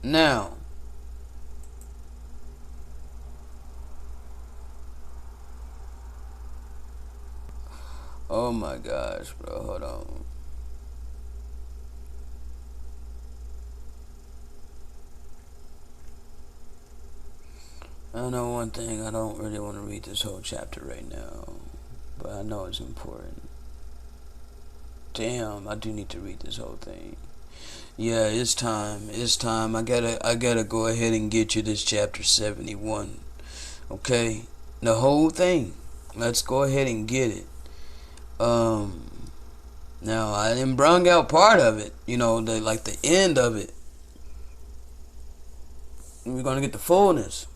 Now, oh my gosh, bro, hold on. I know one thing, I don't really want to read this whole chapter right now, but I know it's important. Damn, I do need to read this whole thing. Yeah, it's time. It's time. I gotta go ahead and get you this chapter 71. Okay? The whole thing. Let's go ahead and get it. Now I didn't brung out part of it, the end of it. We're gonna get the fullness.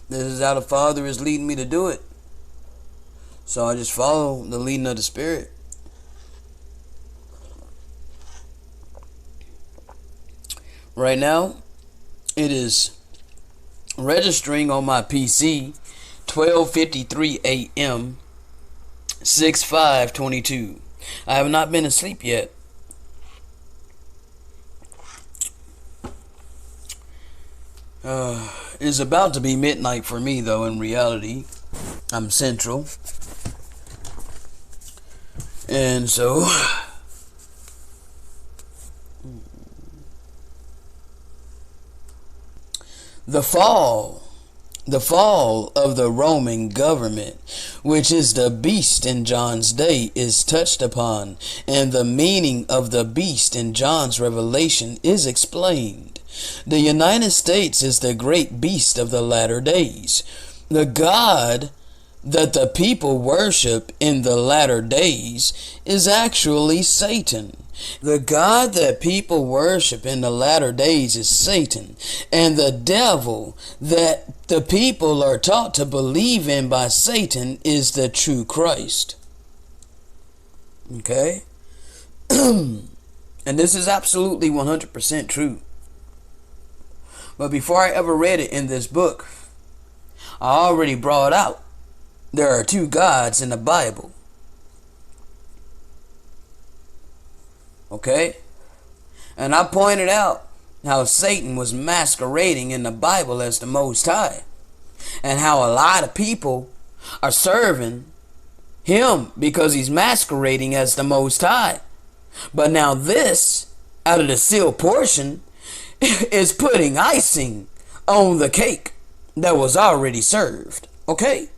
This is how the Father is leading me to do it. So I just follow the leading of the Spirit. Right now, it is registering on my PC 12:53 a.m. 6/5/22. I have not been asleep yet. It's about to be midnight for me, though. In reality, I'm central, and so the fall of the Roman government, which is the beast in John's day, is touched upon, and the meaning of the beast in John's revelation is explained. The United States is the great beast of the latter days. The God that the people worship in the latter days is actually Satan. The God that people worship in the latter days is Satan, and the devil that the people are taught to believe in by Satan is the true Christ. Okay? And this is absolutely 100% true. But before I ever read it in this book, I already brought out there are two gods in the Bible. Okay? And I pointed out how Satan was masquerading in the Bible as the Most High, and how a lot of people are serving him because he's masquerading as the Most High. But now this, out of the sealed portion, is putting icing on the cake that was already served. Okay?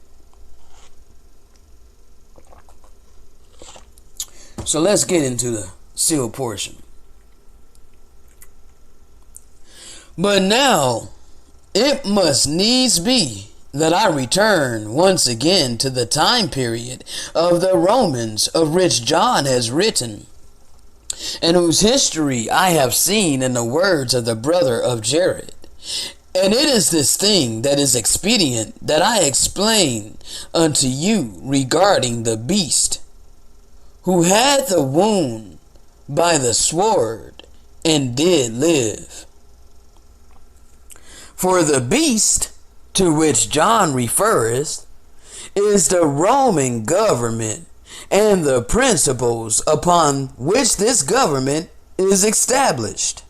So let's get into the sealed portion. But now it must needs be that I return once again to the time period of the Romans, of which John has written, and whose history I have seen in the words of the brother of Jared. And it is this thing that is expedient that I explain unto you regarding the beast, who had the wound by the sword and did live. For the beast to which John referreth is the Roman government, and the principles upon which this government is established.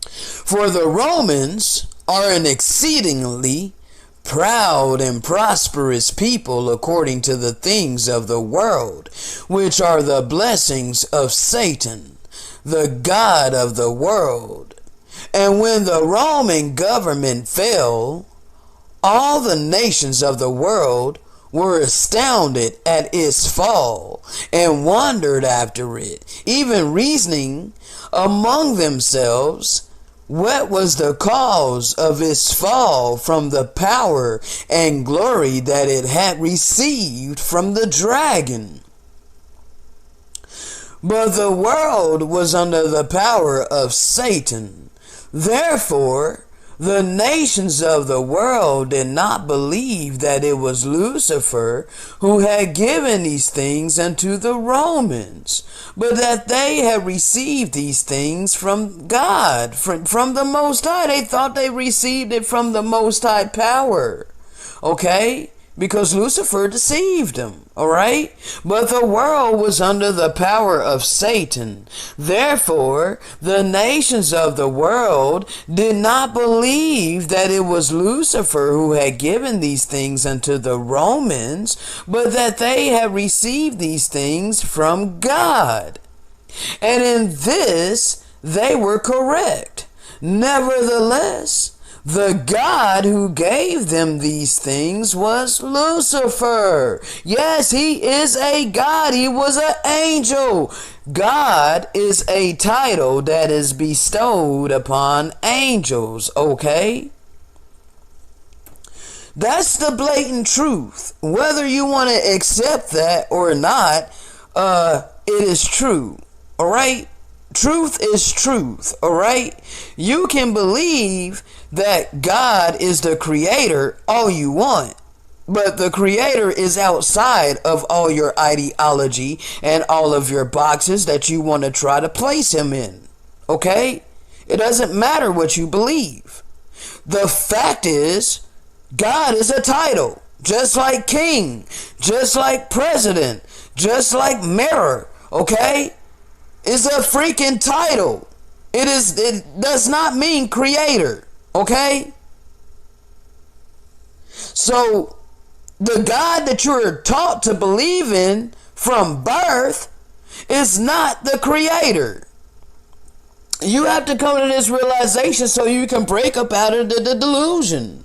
For the Romans are an exceedingly proud and prosperous people according to the things of the world, which are the blessings of Satan, the god of the world. And when the Roman government fell, all the nations of the world were astounded at its fall, and wondered after it, even reasoning among themselves what was the cause of its fall from the power and glory that it had received from the dragon. But the world was under the power of Satan. Therefore, the nations of the world did not believe that it was Lucifer who had given these things unto the Romans, but that they had received these things from God, from the Most High. They thought they received it from the Most High power. Okay? because Lucifer deceived him, alright? But the world was under the power of Satan. Therefore, the nations of the world did not believe that it was Lucifer who had given these things unto the Romans, but that they had received these things from God. And in this they were correct. Nevertheless, the God who gave them these things was Lucifer. Yes, he is a God. He was an angel. God is a title that is bestowed upon angels, okay? That's the blatant truth. Whether you want to accept that or not, it is true, all right? Truth is truth, all right? You can believe that God is the creator all you want, but the creator is outside of all your ideology and all of your boxes that you want to try to place him in, okay? It doesn't matter what you believe. The fact is, God is a title, just like king, just like president, just like mayor, okay? It's a freaking title. It does not mean creator, okay? So the God that you're taught to believe in from birth is not the creator. You have to come to this realization so you can break up out of the delusion.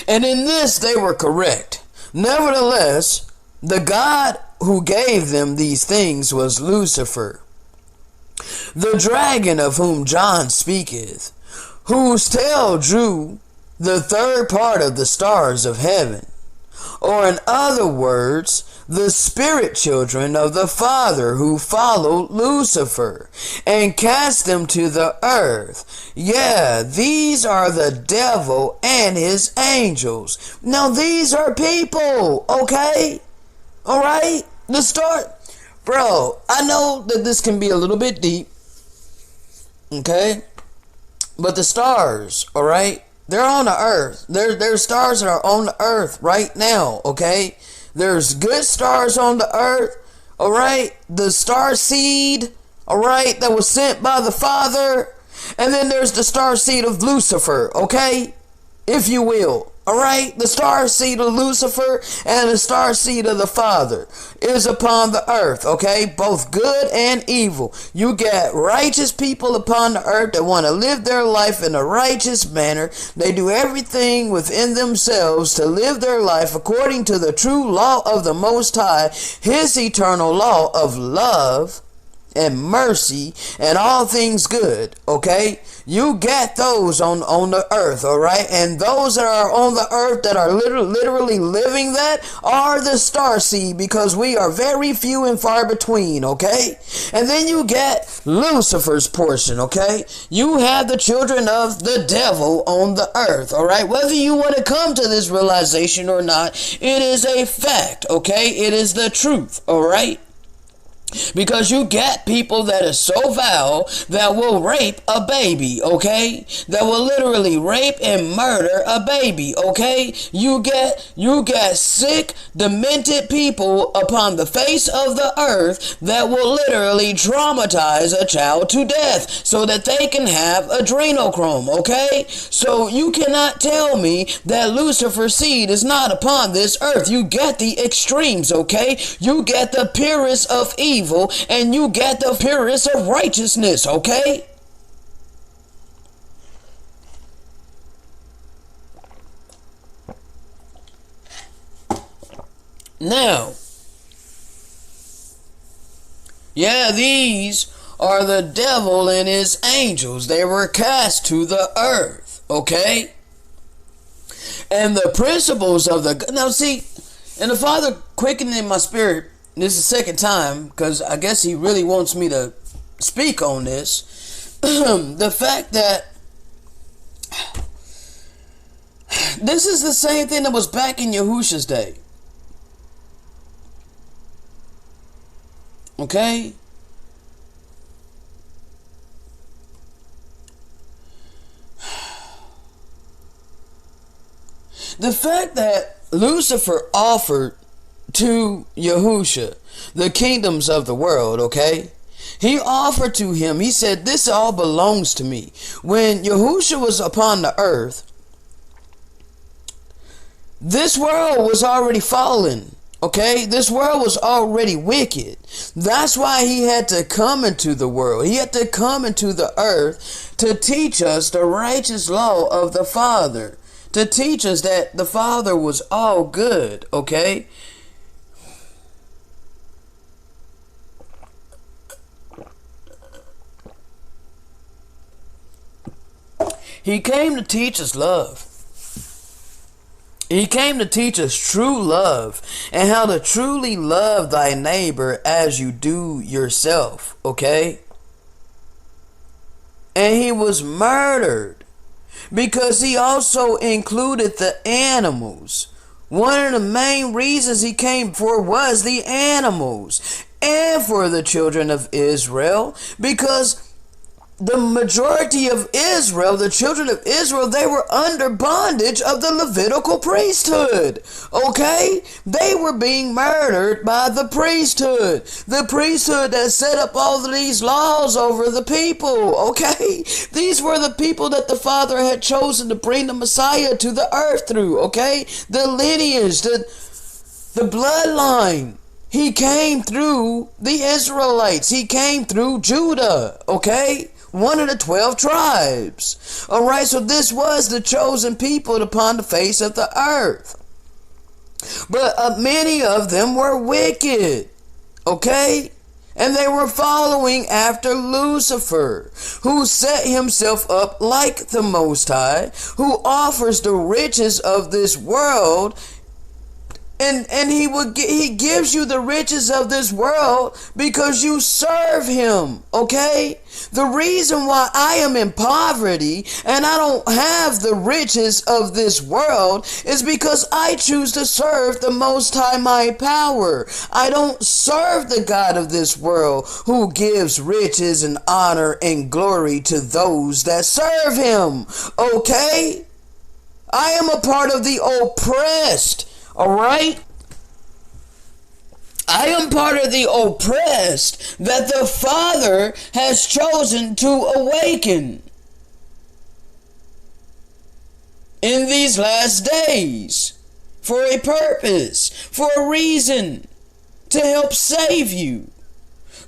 And in this they were correct. Nevertheless, the God who gave them these things was Lucifer, the dragon of whom John speaketh, whose tail drew the third part of the stars of heaven, or in other words, the spirit children of the Father who followed Lucifer and cast them to the earth. Yeah, these are the devil and his angels. Now these are people, okay? Alright? The start. Bro, I know that this can be a little bit deep, okay? But the stars, alright? They're on the earth. There's stars that are on the earth right now, okay? There's good stars on the earth, alright? The star seed, alright, that was sent by the Father. And then there's the star seed of Lucifer, okay? If you will, alright? The star seed of Lucifer and the star seed of the Father is upon the earth, okay? Both good and evil. You get righteous people upon the earth that want to live their life in a righteous manner. They do everything within themselves to live their life according to the true law of the Most High, his eternal law of love and mercy and all things good, okay? You get those on the earth, alright? And those that are on the earth that are literally living that are the star seed, because we are very few and far between, okay? And then you get Lucifer's portion, okay? You have the children of the devil on the earth, alright? Whether you want to come to this realization or not, it is a fact, okay? It is the truth, alright? Because you get people that are so vile that will rape a baby, okay? That will literally rape and murder a baby, okay? You get sick, demented people upon the face of the earth that will literally traumatize a child to death so that they can have adrenochrome, okay? So you cannot tell me that Lucifer's seed is not upon this earth. You get the extremes, okay? You get the purest of evil and you get the purest of righteousness, okay? Now, yeah, these are the devil and his angels. They were cast to the earth, okay? And the principles of the... Now see, and the Father quickened in my spirit. This is the second time, because I guess he really wants me to speak on this. The fact that this is the same thing that was back in Yahushua's day. Okay? The fact that Lucifer offered to Yahusha the kingdoms of the world, okay? He offered to him, he said, this all belongs to me. When Yahusha was upon the earth, this world was already fallen, okay? This world was already wicked. That's why he had to come into the world. He had to come into the earth to teach us the righteous law of the Father. To teach us that the Father was all good, okay? He came to teach us love. He came to teach us true love and how to truly love thy neighbor as you do yourself, okay? And he was murdered because he also included the animals. One of the main reasons he came for was the animals and for the children of Israel, because the majority of Israel, the children of Israel, they were under bondage of the Levitical priesthood. Okay? They were being murdered by the priesthood. The priesthood that set up all of these laws over the people. Okay? These were the people that the Father had chosen to bring the Messiah to the earth through. Okay? The lineage, the bloodline. He came through the Israelites. He came through Judah. Okay? One of the 12 tribes. Alright, so this was the chosen people upon the face of the earth. But many of them were wicked. Okay? And they were following after Lucifer, who set himself up like the Most High, who offers the riches of this world. And he gives you the riches of this world because you serve him, okay? The reason why I am in poverty and I don't have the riches of this world is because I choose to serve the Most High, my power. I don't serve the God of this world who gives riches and honor and glory to those that serve him, okay? I am a part of the oppressed. Alright? I am part of the oppressed that the Father has chosen to awaken in these last days for a purpose, for a reason, to help save you.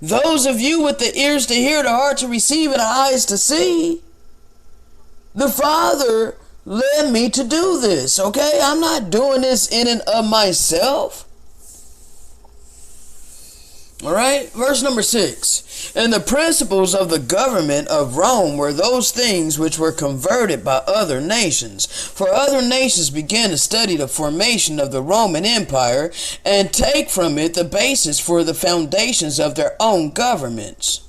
Those of you with the ears to hear, the heart to receive, and the eyes to see, the Father led me to do this, okay? I'm not doing this in and of myself. Alright, verse number 6. And the principles of the government of Rome were those things which were converted by other nations. For other nations began to study the formation of the Roman Empire and take from it the basis for the foundations of their own governments.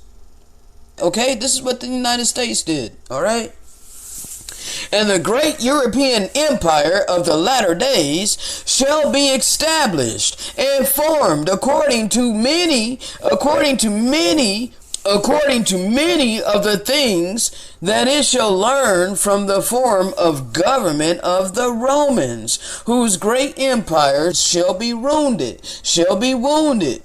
Okay, this is what the United States did, alright? And the great European empire of the latter days shall be established and formed according to many of the things that it shall learn from the form of government of the Romans, whose great empires shall be wounded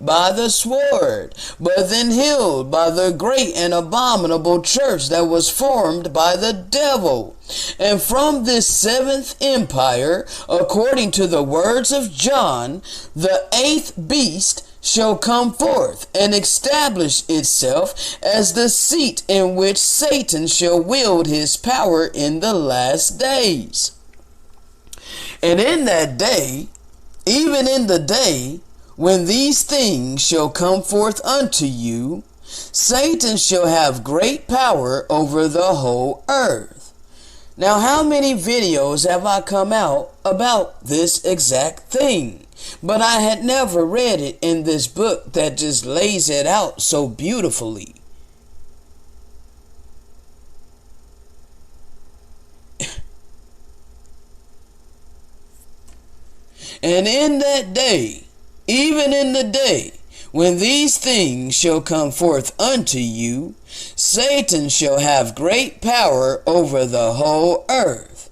by the sword, but then healed by the great and abominable church that was formed by the devil. And from this seventh empire, according to the words of John, the eighth beast shall come forth and establish itself as the seat in which Satan shall wield his power in the last days. And in that day, even in the day when these things shall come forth unto you, Satan shall have great power over the whole earth. Now, how many videos have I come out about this exact thing? But I had never read it in this book that just lays it out so beautifully. And in that day, even in the day When these things shall come forth unto you, Satan shall have great power over the whole earth.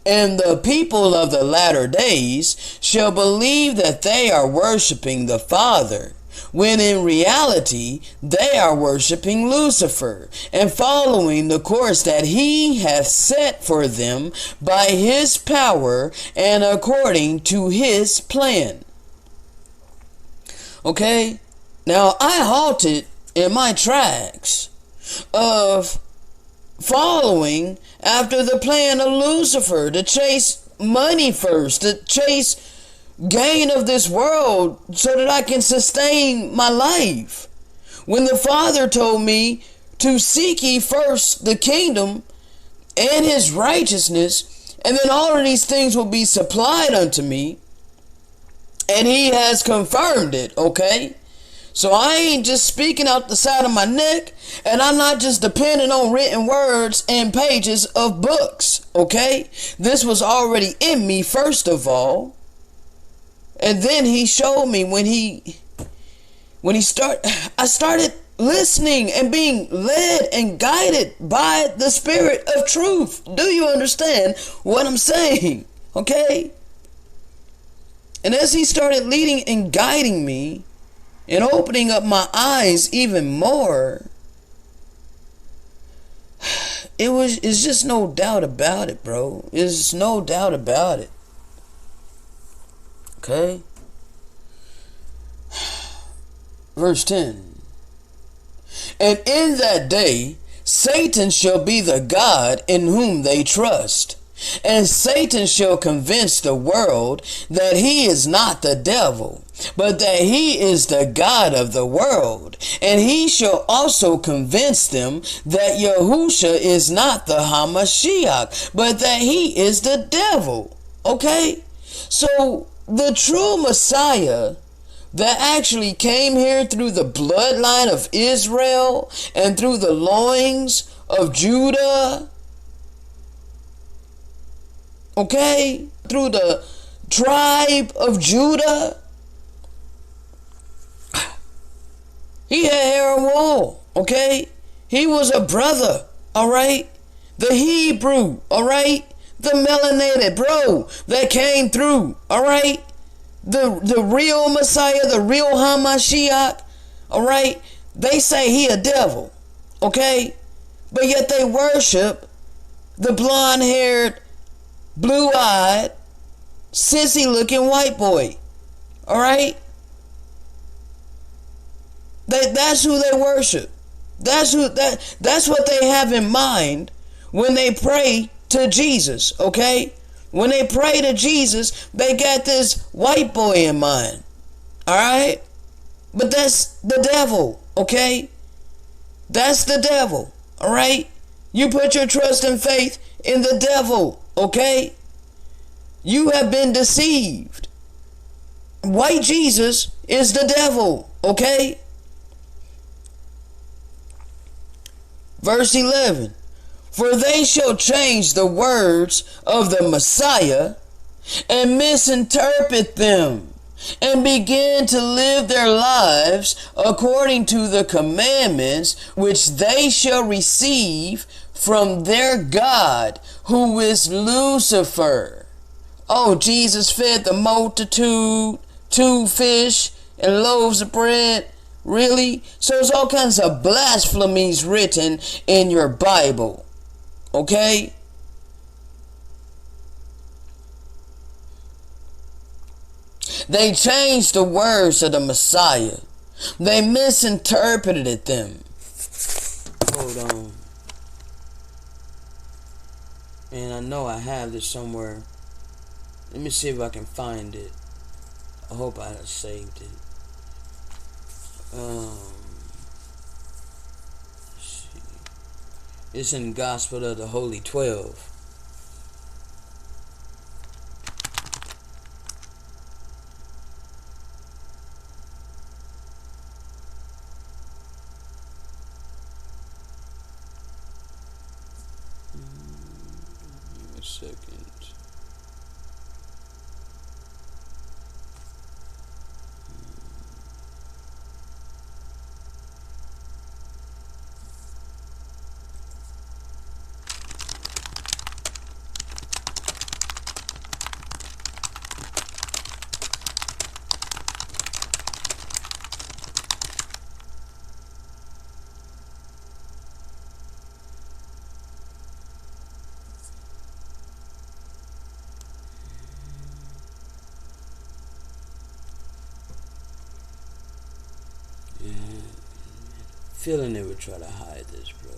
And the people of the latter days shall believe that they are worshiping the Father, when in reality they are worshiping Lucifer, and following the course that he hath set for them by his power and according to his plan. Okay, now I halted in my tracks of following after the plan of Lucifer to chase money first, to chase gain of this world so that I can sustain my life. When the Father told me to seek ye first the kingdom and his righteousness, and then all of these things will be supplied unto me, and he has confirmed it, okay? So I ain't just speaking out the side of my neck, and I'm not just depending on written words and pages of books, okay? This was already in me, first of all. And then he showed me I started listening and being led and guided by the Spirit of truth. Do you understand what I'm saying? Okay? And as he started leading and guiding me and opening up my eyes even more, it's just no doubt about it, bro. There's no doubt about it. Okay? Verse 10. And in that day, Satan shall be the God in whom they trust. And Satan shall convince the world that he is not the devil, but that he is the God of the world. And he shall also convince them that Yahusha is not the Hamashiach, but that he is the devil. Okay? So the true Messiah that actually came here through the bloodline of Israel and through the loins of Judah, okay, through the tribe of Judah, he had hair and wool, okay? He was a brother, all right? The Hebrew, all right? The melanated bro that came through, all right? The real Messiah, the real Hamashiach, all right? They say he a devil, okay? But yet they worship the blonde-haired, blue-eyed, sissy-looking white boy, all right? That's who they worship. That's what they have in mind when they pray to Jesus, okay? When they pray to Jesus, they got this white boy in mind, all right? But that's the devil, okay? That's the devil, all right? You put your trust and faith in the devil, okay? You have been deceived. White Jesus is the devil, okay? Verse 11. For they shall change the words of the Messiah and misinterpret them, and begin to live their lives according to the commandments which they shall receive from their God, who is Lucifer. Oh, Jesus fed the multitude, 2 fish and loaves of bread. Really? So there's all kinds of blasphemies written in your Bible. Okay? They changed the words of the Messiah. They misinterpreted them. Hold on. And I know I have this somewhere. Let me see if I can find it. I hope I have saved it. Let's see. It's in Gospel of the Holy 12. Give me a second. feeling they would try to hide this, bro.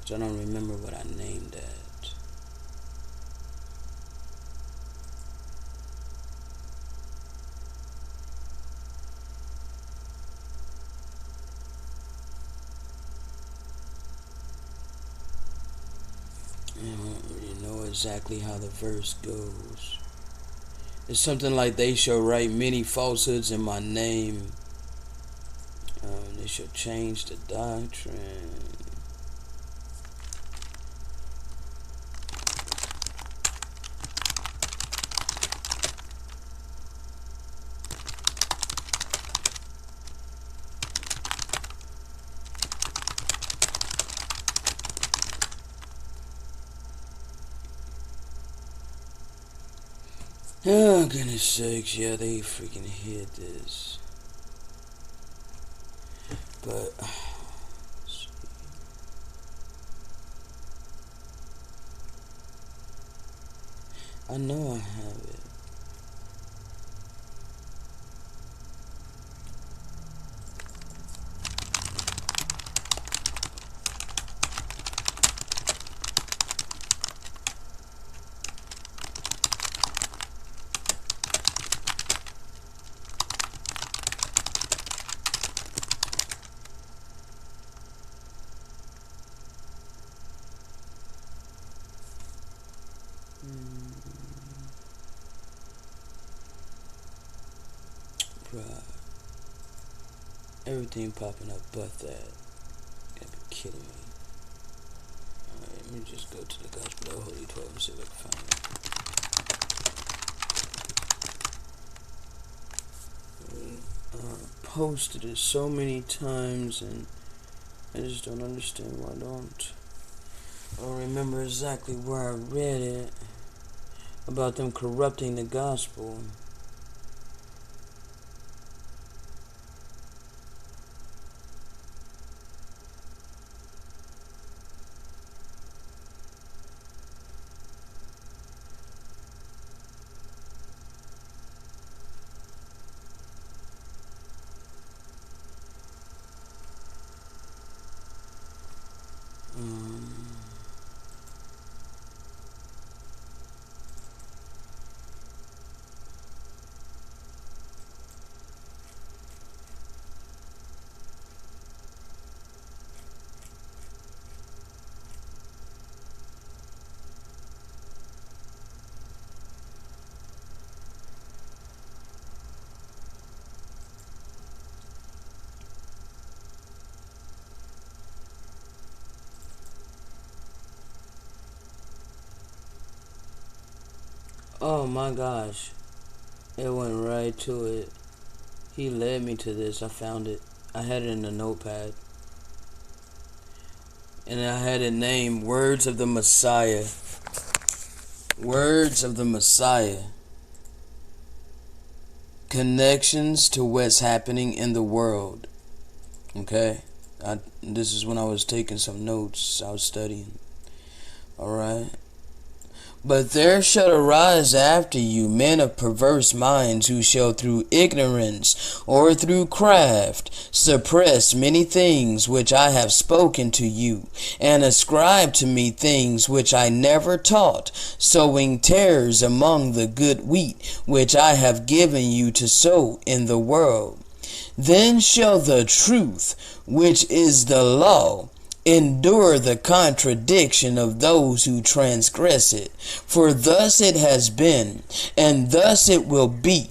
Which I don't remember what I named that. I don't really know exactly how the verse goes. It's something like they shall write many falsehoods in my name. They shall change the doctrine. Oh, goodness sakes, yeah, they freaking hid this. But, I know I have it. Bruh. Everything popping up but that. Gotta be kidding me. Alright, let me just go to the Gospel of the Holy 12 and see if I can find it. Posted it so many times and I just don't understand why I don't remember exactly where I read it about them corrupting the gospel. Oh my gosh. It went right to it. He led me to this. I found it. I had it in the notepad. And I had it named Words of the Messiah. Words of the Messiah. Connections to what's happening in the world. Okay? This is when I was taking some notes. I was studying. Alright? But there shall arise after you men of perverse minds, who shall through ignorance or through craft suppress many things which I have spoken to you, and ascribe to me things which I never taught, sowing tares among the good wheat which I have given you to sow in the world. Then shall the truth, which is the law, endure the contradiction of those who transgress it. For thus it has been, and thus it will be.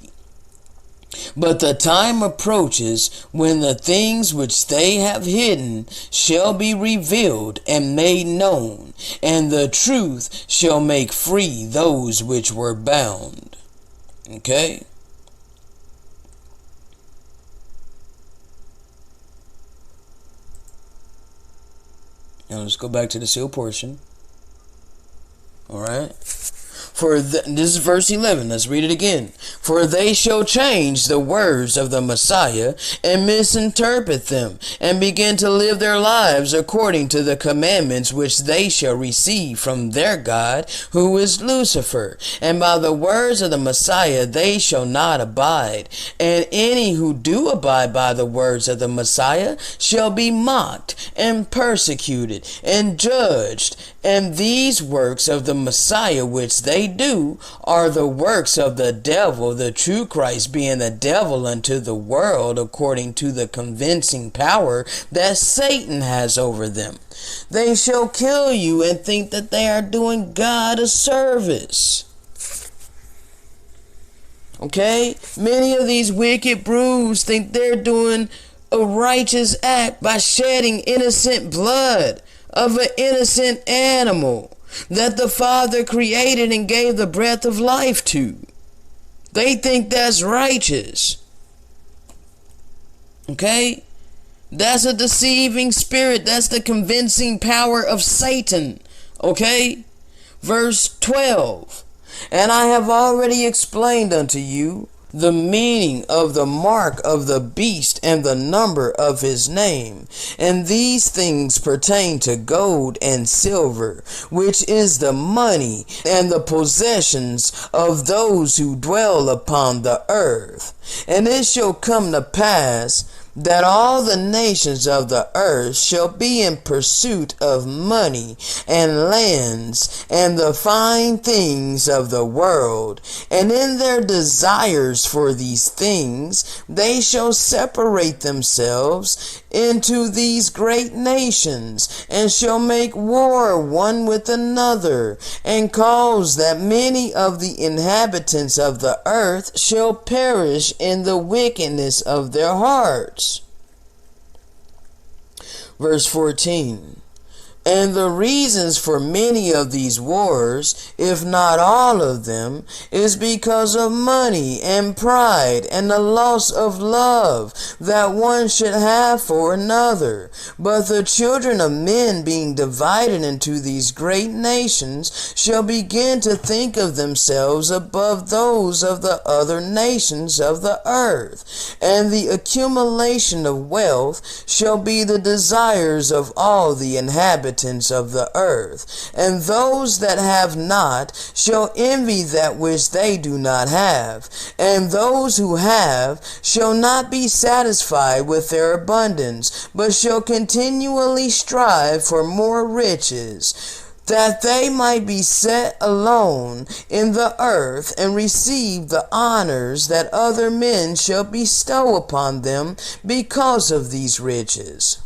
But the time approaches when the things which they have hidden shall be revealed and made known, and the truth shall make free those which were bound. Okay? Now let's go back to the sealed portion. Alright. This is verse 11. Let's read it again. For they shall change the words of the Messiah and misinterpret them, and begin to live their lives according to the commandments which they shall receive from their God, who is Lucifer. And by the words of the Messiah they shall not abide. And any who do abide by the words of the Messiah shall be mocked and persecuted and judged. And these works of the Messiah which they do are the works of the devil, the true Christ being the devil unto the world, according to the convincing power that Satan has over them. They shall kill you and think that they are doing God a service. Okay? Many of these wicked broods think they're doing a righteous act by shedding innocent blood of an innocent animal that the Father created and gave the breath of life to. They think that's righteous. Okay? That's a deceiving spirit. That's the convincing power of Satan. Okay? Verse 12. And I have already explained unto you the meaning of the mark of the beast and the number of his name. And these things pertain to gold and silver, which is the money and the possessions of those who dwell upon the earth. And it shall come to pass that all the nations of the earth shall be in pursuit of money and lands and the fine things of the world, and in their desires for these things they shall separate themselves into these great nations, and shall make war one with another, and cause that many of the inhabitants of the earth shall perish in the wickedness of their hearts. Verse 14. And the reasons for many of these wars, if not all of them, is because of money and pride and the loss of love that one should have for another. But the children of men, being divided into these great nations, shall begin to think of themselves above those of the other nations of the earth. And the accumulation of wealth shall be the desires of all the inhabitants of the earth, and those that have not shall envy that which they do not have, and those who have shall not be satisfied with their abundance, but shall continually strive for more riches, that they might be set alone in the earth and receive the honors that other men shall bestow upon them because of these riches.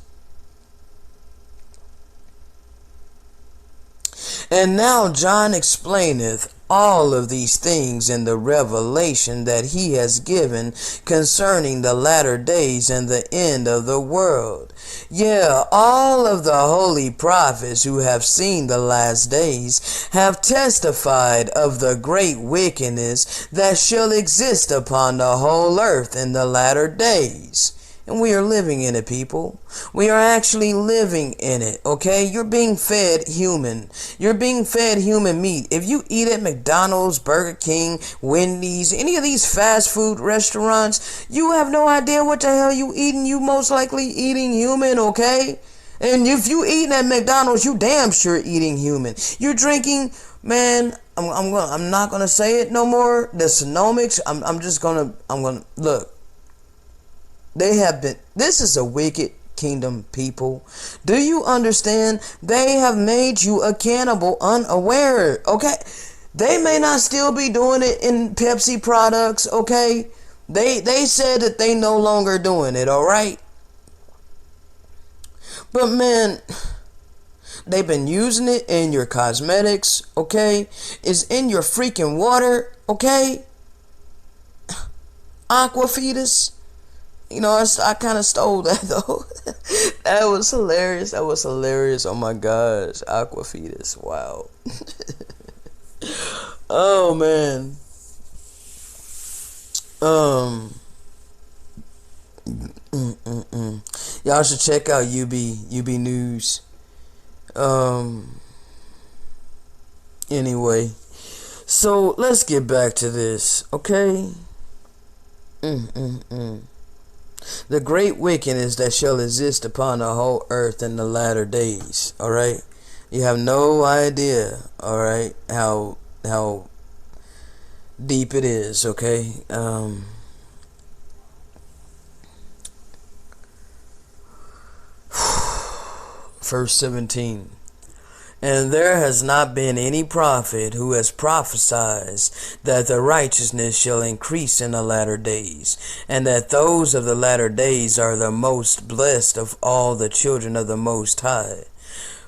And now John explaineth all of these things in the revelation that he has given concerning the latter days and the end of the world. Yeah, all of the holy prophets who have seen the last days have testified of the great wickedness that shall exist upon the whole earth in the latter days. And we are living in it, people. We are actually living in it, okay? You're being fed human. You're being fed human meat. If you eat at McDonald's, Burger King, Wendy's, any of these fast food restaurants, you have no idea what the hell you eating. You most likely eating human, okay? And if you eating at McDonald's, you damn sure eating human. You're drinking, man, I'm not gonna say it no more. The Sonomics, I'm gonna look. They have been, this is a wicked kingdom, people. Do you understand? They have made you a cannibal unaware, okay? They may not still be doing it in Pepsi products, okay? They said that they no longer doing it, alright? But man, they've been using it in your cosmetics, okay? It's in your freaking water, okay? Aqua fetus. You know, I kind of stole that, though. That was hilarious. That was hilarious. Oh, my gosh. Aqua fetus. Wow. Oh, man. Y'all should check out UB News. Anyway. So let's get back to this, okay? The great wickedness that shall exist upon the whole earth in the latter days, alright? You have no idea, alright, how deep it is, okay? Verse 17. And there has not been any prophet who has prophesied that the righteousness shall increase in the latter days, and that those of the latter days are the most blessed of all the children of the Most High.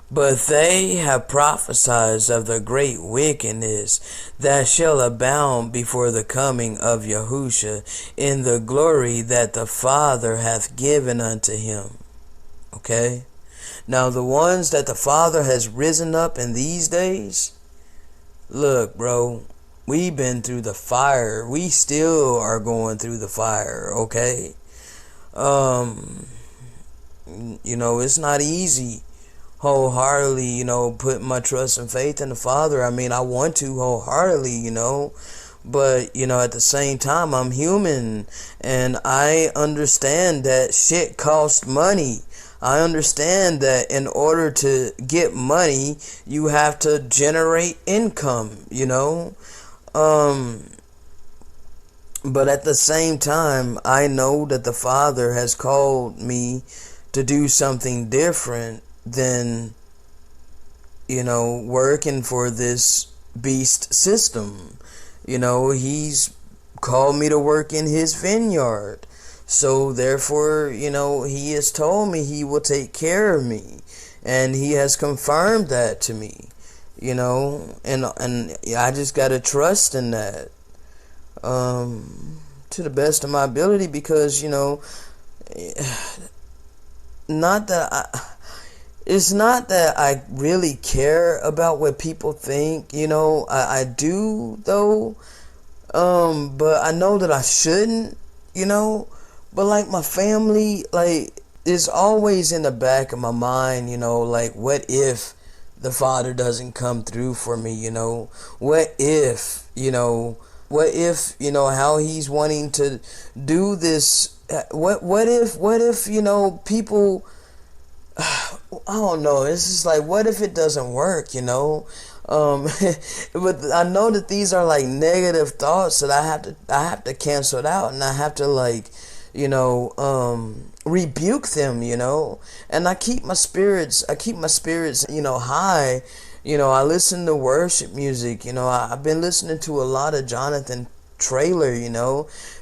But they have prophesied of the great wickedness that shall abound before the coming of Yahusha in the glory that the Father hath given unto him. Okay? Now the ones that the Father has risen up in these days, look, bro, we've been through the fire. We still are going through the fire, okay? It's not easy wholeheartedly, putting my trust and faith in the Father. I mean, I want to wholeheartedly, but, at the same time, I'm human, and I understand that shit costs money. I understand that in order to get money, you have to generate income, But at the same time, I know that the Father has called me to do something different than, working for this beast system. He's called me to work in his vineyard. So therefore, he has told me he will take care of me, and he has confirmed that to me, and I just gotta trust in that, to the best of my ability, because it's not that I really care about what people think, I do though, but I know that I shouldn't, But like my family, it's always in the back of my mind, what if the Father doesn't come through for me, What if, how he's wanting to do this? What if, people, I don't know. It's just like, what if it doesn't work, But I know that these are like negative thoughts that I have to cancel it out, and I have to rebuke them, and I keep my spirits, high. I listen to worship music, I've been listening to a lot of Jonathan Trailer,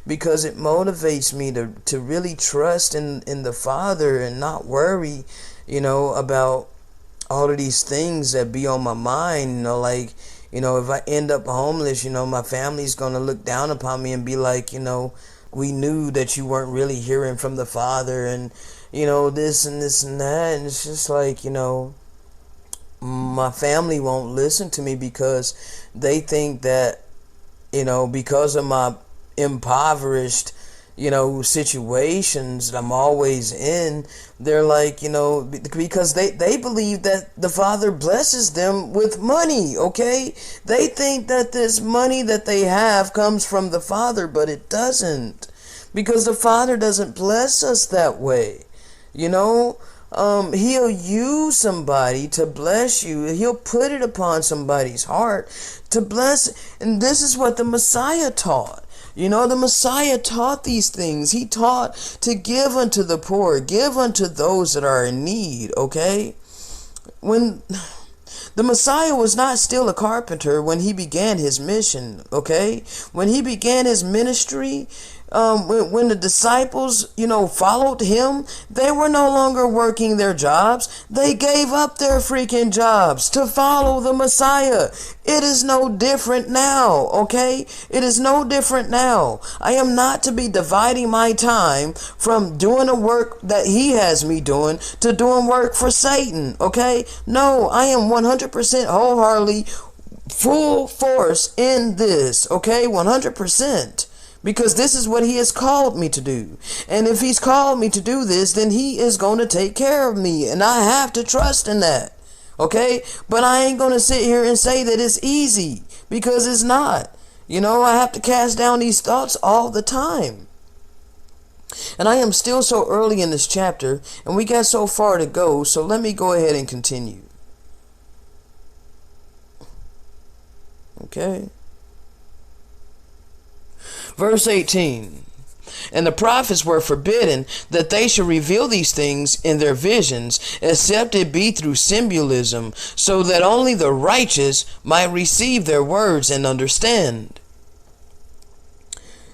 because it motivates me to really trust in the Father and not worry, about all of these things that be on my mind, if I end up homeless, my family's gonna look down upon me and be like, we knew that you weren't really hearing from the Father, and this and this and that, and it's just like, my family won't listen to me because they think that, because of my impoverished, situations that I'm always in, they're like, because they believe that the Father blesses them with money, okay? They think that this money that they have comes from the Father, but it doesn't. Because the Father doesn't bless us that way, He'll use somebody to bless you. He'll put it upon somebody's heart to bless. And this is what the Messiah taught. The Messiah taught these things. He taught to give unto the poor, give unto those that are in need, okay? When the Messiah was not still a carpenter when he began his mission, okay? When he began his ministry, when the disciples, followed him, they were no longer working their jobs. They gave up their freaking jobs to follow the Messiah. It is no different now, okay? It is no different now. I am not to be dividing my time from doing the work that he has me doing to doing work for Satan, okay? No, I am 100% wholeheartedly full force in this, okay? 100%. Because this is what he has called me to do. And if he's called me to do this, then he is going to take care of me. And I have to trust in that. Okay? But I ain't going to sit here and say that it's easy. because it's not. I have to cast down these thoughts all the time. And I am still so early in this chapter, and we got so far to go, so let me go ahead and continue. Okay. Verse 18. And the prophets were forbidden that they should reveal these things in their visions, except it be through symbolism, so that only the righteous might receive their words and understand.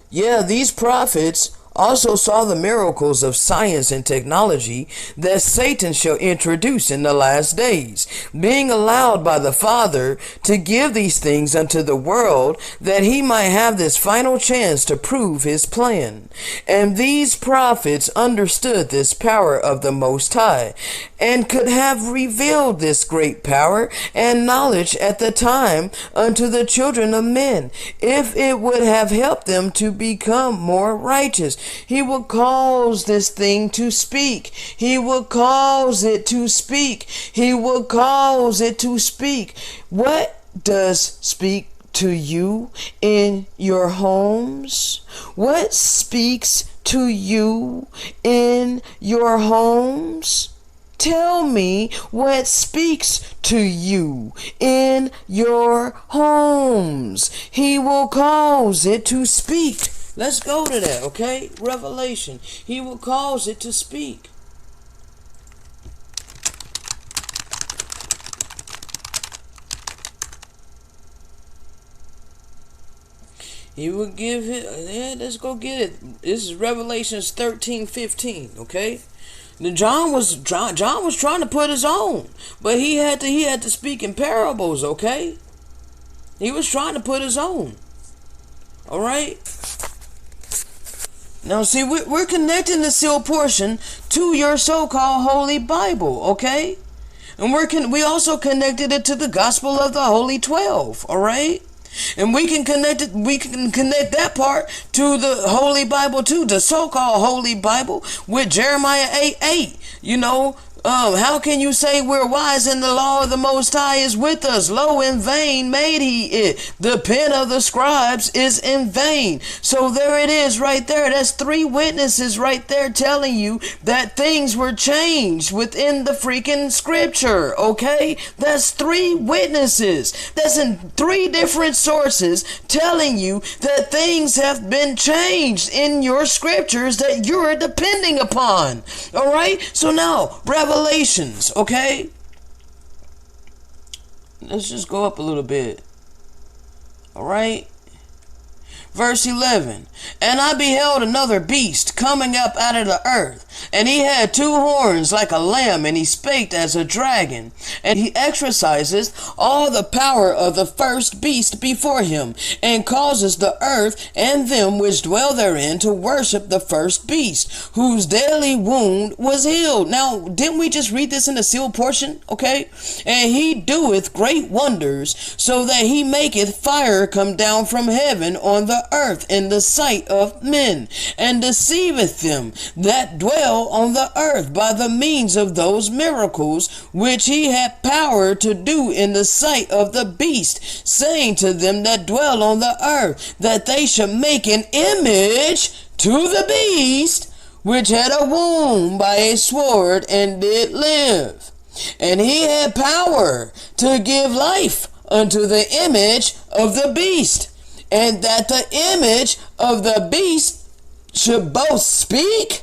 Yeah, these prophets also saw the miracles of science and technology that Satan shall introduce in the last days, being allowed by the Father to give these things unto the world, that he might have this final chance to prove his plan. And these prophets understood this power of the Most High, and could have revealed this great power and knowledge at the time unto the children of men, if it would have helped them to become more righteous. He will cause this thing to speak. He will cause it to speak. He will cause it to speak. What does speak to you in your homes? What speaks to you in your homes? Tell me what speaks to you in your homes. He will cause it to speak. Let's go to that, okay? Revelation. He will cause it to speak. He will give it. Yeah, let's go get it. This is Revelations 13:15, okay? John was trying to put his own, but he had to speak in parables, okay? He was trying to put his own. All right? Now, see, we're connecting the sealed portion to your so-called Holy Bible, okay? And we also connected it to the Gospel of the Holy 12, all right? And we can connect that part to the Holy Bible too, the so-called Holy Bible with Jeremiah 8:8. How can you say we're wise and the law of the Most High is with us? Lo, in vain made he it. The pen of the scribes is in vain. So there it is right there. That's 3 witnesses right there telling you that things were changed within the freaking scripture, okay? That's 3 witnesses. That's in 3 different sources telling you that things have been changed in your scriptures that you're depending upon, all right? So now, Revelations, okay? Let's just go up a little bit. All right? Verse 11. And I beheld another beast coming up out of the earth, and he had 2 horns like a lamb, and he spake as a dragon, and he exercises all the power of the first beast before him, and causes the earth and them which dwell therein to worship the first beast, whose deadly wound was healed. Now, didn't we just read this in the sealed portion? Okay? And he doeth great wonders, so that he maketh fire come down from heaven on the earth in the sight of men, and deceiveth them that dwell on the earth by the means of those miracles which he had power to do in the sight of the beast, saying to them that dwell on the earth that they should make an image to the beast, which had a wound by a sword and did live. And he had power to give life unto the image of the beast, and that the image of the beast should both speak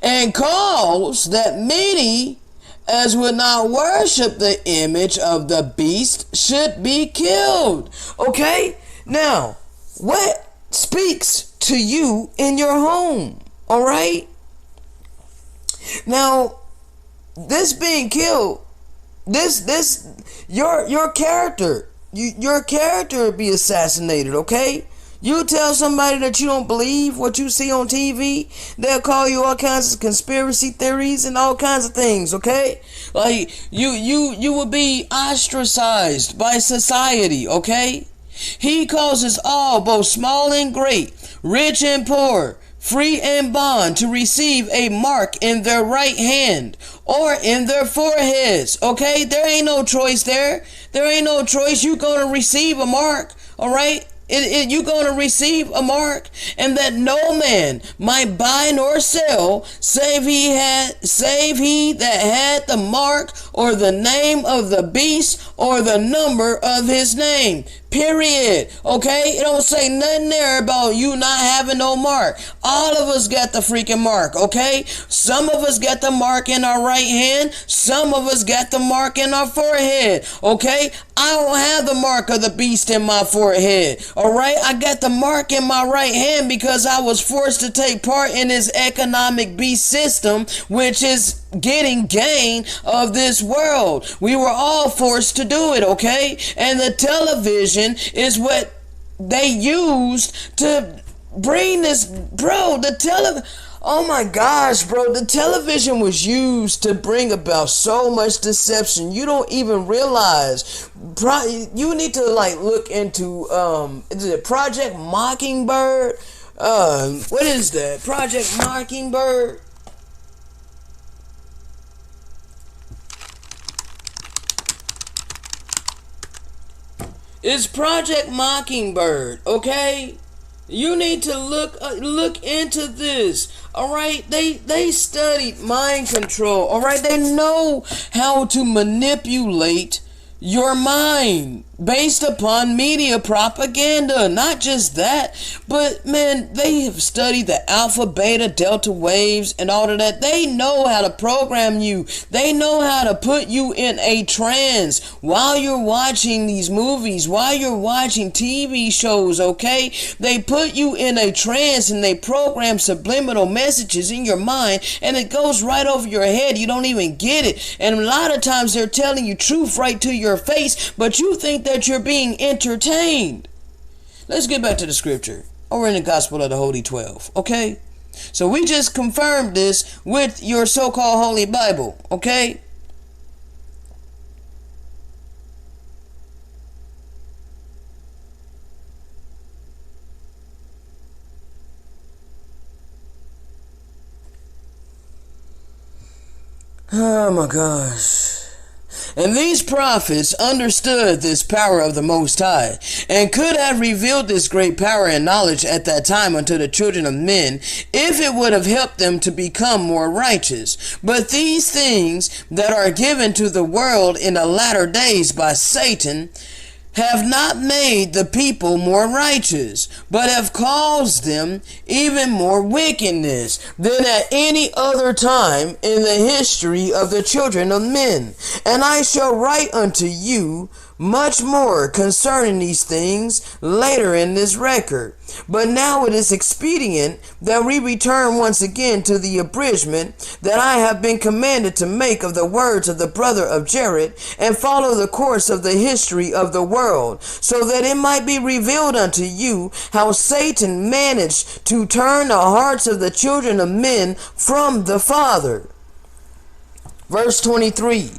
and cause that many as would not worship the image of the beast should be killed. Okay? Now, what speaks to you in your home? All right? Now, this being killed, your character, your character will be assassinated, okay? You tell somebody that you don't believe what you see on TV, they'll call you all kinds of conspiracy theories and all kinds of things, okay? Like, you will be ostracized by society, okay? He causes all, both small and great, rich and poor, free and bond, to receive a mark in their right hand or in their foreheads, okay? There ain't no choice there. There ain't no choice. You're going to receive a mark. All right. You're going to receive a mark, and that no man might buy nor sell save he that had the mark or the name of the beast or the number of his name. Period. Okay? It don't say nothing there about you not having no mark. All of us got the freaking mark. Okay? Some of us got the mark in our right hand. Some of us got the mark in our forehead. Okay? I don't have the mark of the beast in my forehead. Alright? I got the mark in my right hand because I was forced to take part in this economic beast system, which is getting gain of this world. We were all forced to do it, okay? And the television is what they used to bring this, bro. Oh my gosh, bro, the television was used to bring about so much deception. You don't even realize. You need to like look into is it Project Mockingbird? What is that? Project Mockingbird? It's Project Mockingbird, okay? You need to look into this. All right, they studied mind control. All right, they know how to manipulate your mind based upon media propaganda. Not just that, but man, they have studied the alpha, beta, delta waves and all of that. They know how to program you. They know how to put you in a trance while you're watching these movies, while you're watching TV shows, okay? They put you in a trance and they program subliminal messages in your mind, and it goes right over your head. You don't even get it. And a lot of times they're telling you truth right to your face, but you think that you're being entertained. Let's get back to the scripture over in the Gospel of the Holy 12, okay? So we just confirmed this with your so-called Holy Bible, okay? Oh my gosh. And these prophets understood this power of the Most High, and could have revealed this great power and knowledge at that time unto the children of men, if it would have helped them to become more righteous. But these things that are given to the world in the latter days by Satan have not made the people more righteous, but have caused them even more wickedness than at any other time in the history of the children of men. And I shall write unto you much more concerning these things later in this record. But now it is expedient that we return once again to the abridgment that I have been commanded to make of the words of the brother of Jared, and follow the course of the history of the world, so that it might be revealed unto you how Satan managed to turn the hearts of the children of men from the Father. Verse 23,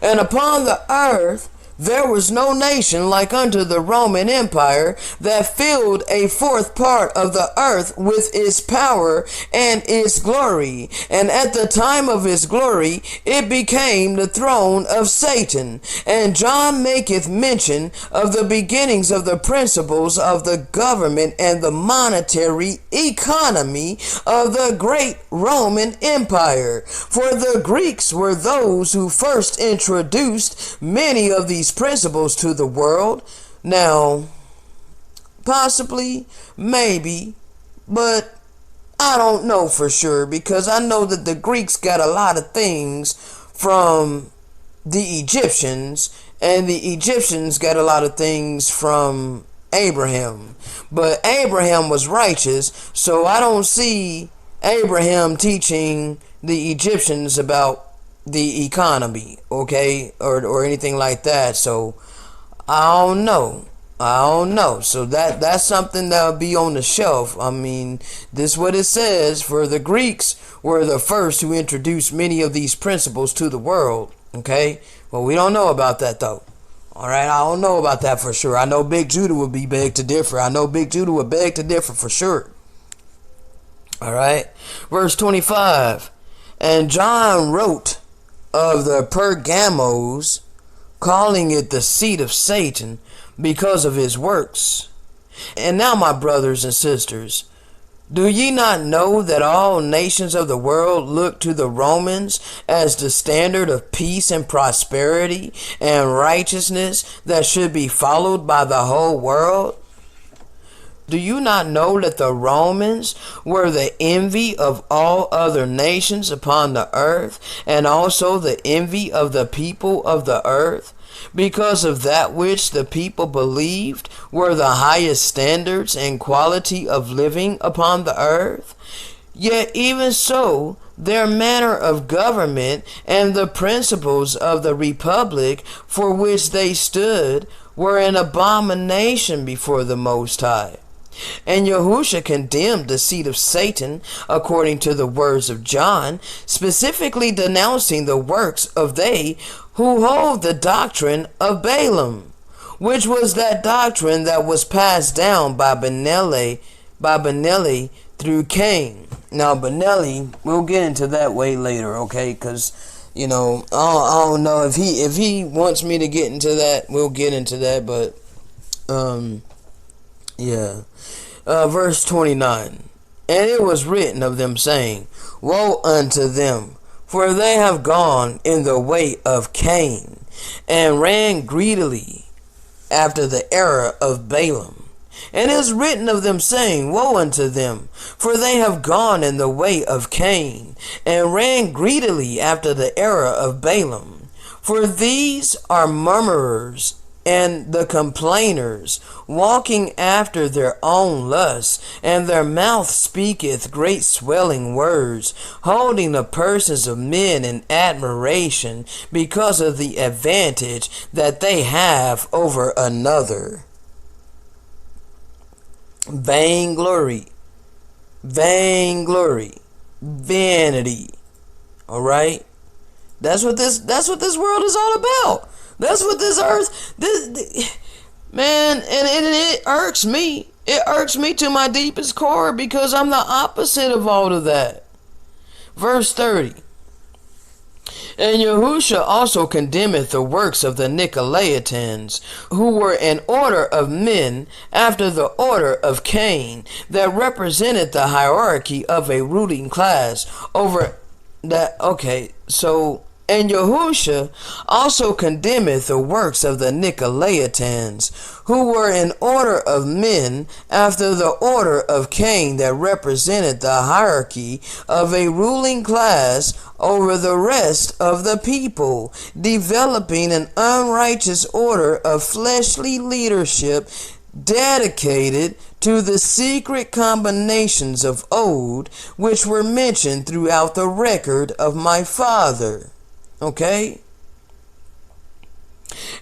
and upon the earth there was no nation like unto the Roman Empire, that filled a fourth part of the earth with its power and its glory. And at the time of its glory, it became the throne of Satan. And John maketh mention of the beginnings of the principles of the government and the monetary economy of the great Roman Empire. For the Greeks were those who first introduced many of these principles to the world. Now, possibly, maybe, but I don't know for sure, because I know that the Greeks got a lot of things from the Egyptians, and the Egyptians got a lot of things from Abraham. But Abraham was righteous, so I don't see Abraham teaching the Egyptians about the economy, okay, or anything like that. So I don't know. So that's something that'll be on the shelf. I mean, this is what it says. For the Greeks were the first who introduced many of these principles to the world. Okay, well, we don't know about that though. All right, I don't know about that for sure. I know Big Judah would be beg to differ. I know Big Judah would beg to differ for sure. All right, verse 25, and John wrote of the Pergamos, calling it the seat of Satan because of his works. And now, my brothers and sisters, do ye not know that all nations of the world look to the Romans as the standard of peace and prosperity and righteousness that should be followed by the whole world? Do you not know that the Romans were the envy of all other nations upon the earth, and also the envy of the people of the earth, because of that which the people believed were the highest standards and quality of living upon the earth? Yet even so, their manner of government and the principles of the republic for which they stood were an abomination before the Most High. And Yahusha condemned the seat of Satan according to the words of John, specifically denouncing the works of they who hold the doctrine of Balaam, which was that doctrine that was passed down by Benelli through Cain. Now Benelli, we'll get into that way later, okay? Because I don't know if he wants me to get into that, we'll get into that, but yeah. Verse 29. And it was written of them, saying, Woe unto them, for they have gone in the way of Cain, and ran greedily after the error of Balaam. And it is written of them, saying, Woe unto them, for they have gone in the way of Cain, and ran greedily after the error of Balaam. For these are murmurers and the complainers, walking after their own lusts, and their mouth speaketh great swelling words, holding the persons of men in admiration because of the advantage that they have over another. Vainglory, vanity. All right, that's what this world is all about. That's what this earth, man, and it irks me. It irks me to my deepest core, because I'm the opposite of all of that. Verse 30. And Yahusha also condemneth the works of the Nicolaitans, who were an order of men after the order of Cain, that represented the hierarchy of a ruling class over that. Okay, so. And Yahusha also condemneth the works of the Nicolaitans, who were an order of men after the order of Cain, that represented the hierarchy of a ruling class over the rest of the people, developing an unrighteous order of fleshly leadership dedicated to the secret combinations of old, which were mentioned throughout the record of my father. Okay?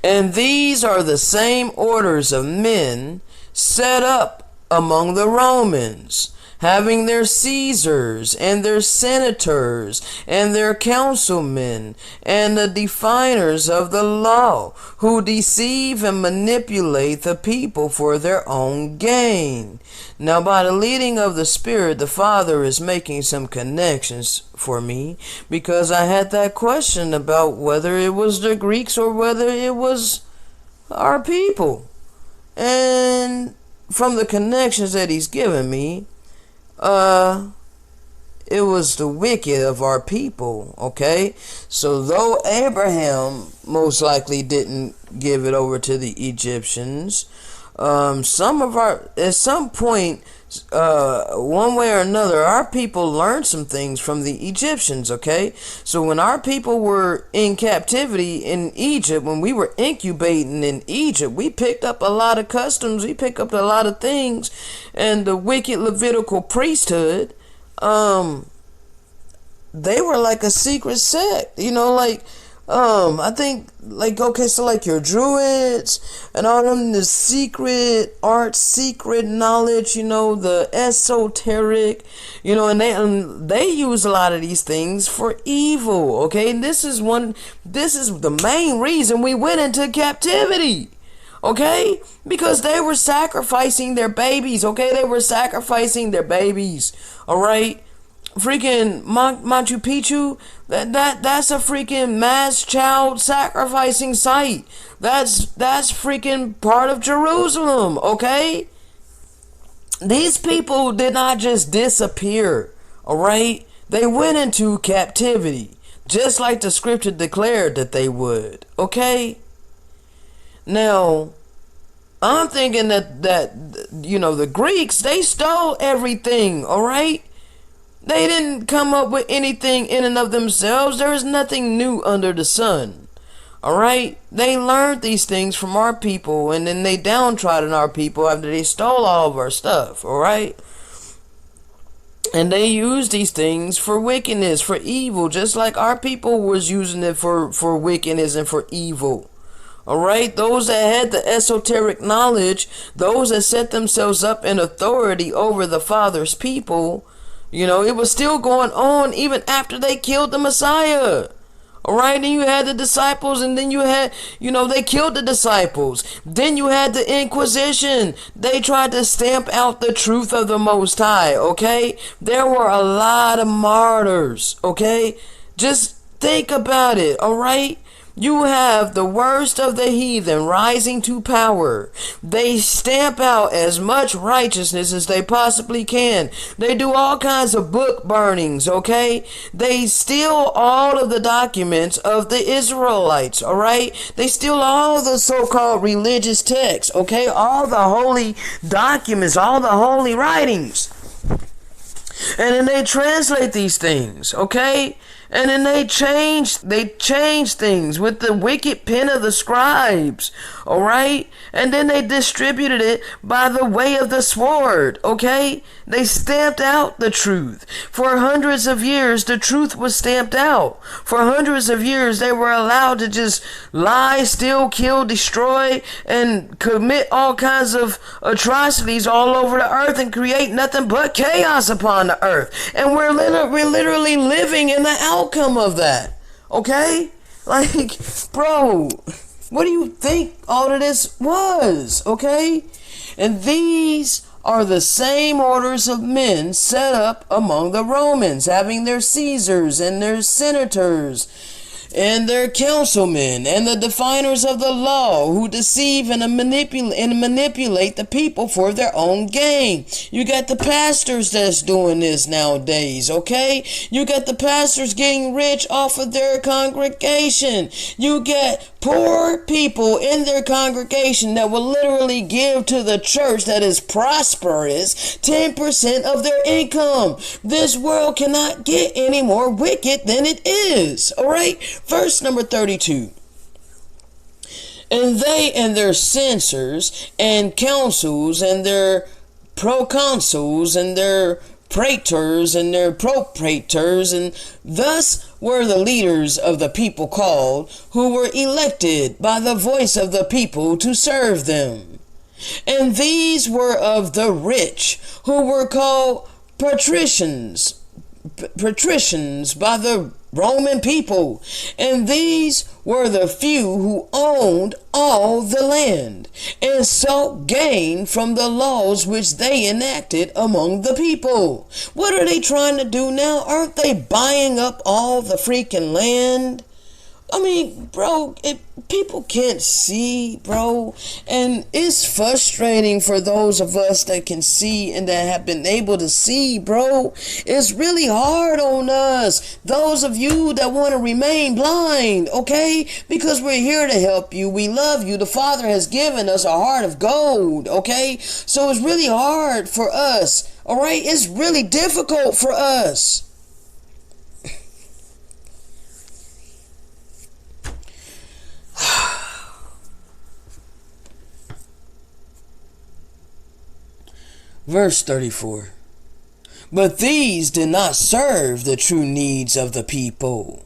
And these are the same orders of men set up among the Romans, having their Caesars and their senators and their councilmen and the definers of the law, who deceive and manipulate the people for their own gain. Now, by the leading of the Spirit, the Father is making some connections for me, because I had that question about whether it was the Greeks or whether it was our people. And from the connections that he's given me, it was the wicked of our people. Okay, so though Abraham most likely didn't give it over to the Egyptians, at some point, one way or another, our people learned some things from the Egyptians. Okay, so when our people were in captivity in Egypt, when we were incubating in Egypt, we picked up a lot of customs, we picked up a lot of things, and the wicked Levitical priesthood, they were like a secret sect, I think, so your Druids and all them, the secret art, secret knowledge, the esoteric, and they use a lot of these things for evil, okay? And this is the main reason we went into captivity, okay? Because they were sacrificing their babies, okay? They were sacrificing their babies, all right? freaking Machu Picchu, that's a freaking mass child sacrificing site. That's freaking part of Jerusalem, okay? These people did not just disappear, alright? They went into captivity, just like the scripture declared that they would, okay? Now, I'm thinking that the Greeks, they stole everything, alright? They didn't come up with anything in and of themselves. There is nothing new under the sun. Alright? They learned these things from our people, and then they downtrodden our people after they stole all of our stuff. Alright? And they used these things for wickedness, for evil, just like our people was using it for wickedness and for evil. Alright? Those that had the esoteric knowledge, those that set themselves up in authority over the Father's people, it was still going on even after they killed the Messiah. Alright, then you had the disciples, and then you had, they killed the disciples. Then you had the Inquisition. They tried to stamp out the truth of the Most High, okay? There were a lot of martyrs, okay? Just think about it, alright? You have the worst of the heathen rising to power. They stamp out as much righteousness as they possibly can. They do all kinds of book burnings, okay? They steal all of the documents of the Israelites, alright? They steal all the so-called religious texts, okay? All the holy documents, all the holy writings. And then they translate these things, okay? And then they change things with the wicked pen of the scribes, alright? And then they distributed it by the way of the sword, okay? They stamped out the truth. For hundreds of years, the truth was stamped out. For hundreds of years, they were allowed to just lie, steal, kill, destroy, and commit all kinds of atrocities all over the earth and create nothing but chaos upon the earth. And we're literally living in the outcome of that, okay? Like, bro, what do you think all of this was, okay? And these are the same orders of men set up among the Romans, having their Caesars and their senators and their councilmen and the definers of the law who deceive and manipulate the people for their own gain. You got the pastors that's doing this nowadays, okay? You got the pastors getting rich off of their congregation. You get poor people in their congregation that will literally give to the church that is prosperous 10% of their income. This world cannot get any more wicked than it is, alright? Verse number 32. And they and their censors and councils and their proconsuls and their praetors and their propraetors, and thus were the leaders of the people called, who were elected by the voice of the people to serve them. And these were of the rich, who were called patricians by the Roman people, and these were the few who owned all the land and sought gain from the laws which they enacted among the people. What are they trying to do now? Aren't they buying up all the freaking land? I mean, bro, people can't see, bro, and it's frustrating for those of us that can see and that have been able to see, bro. It's really hard on us, those of you that want to remain blind, okay? Because we're here to help you. We love you. The Father has given us a heart of gold, okay? So it's really hard for us, all right? It's really difficult for us. Verse 34. But these did not serve the true needs of the people,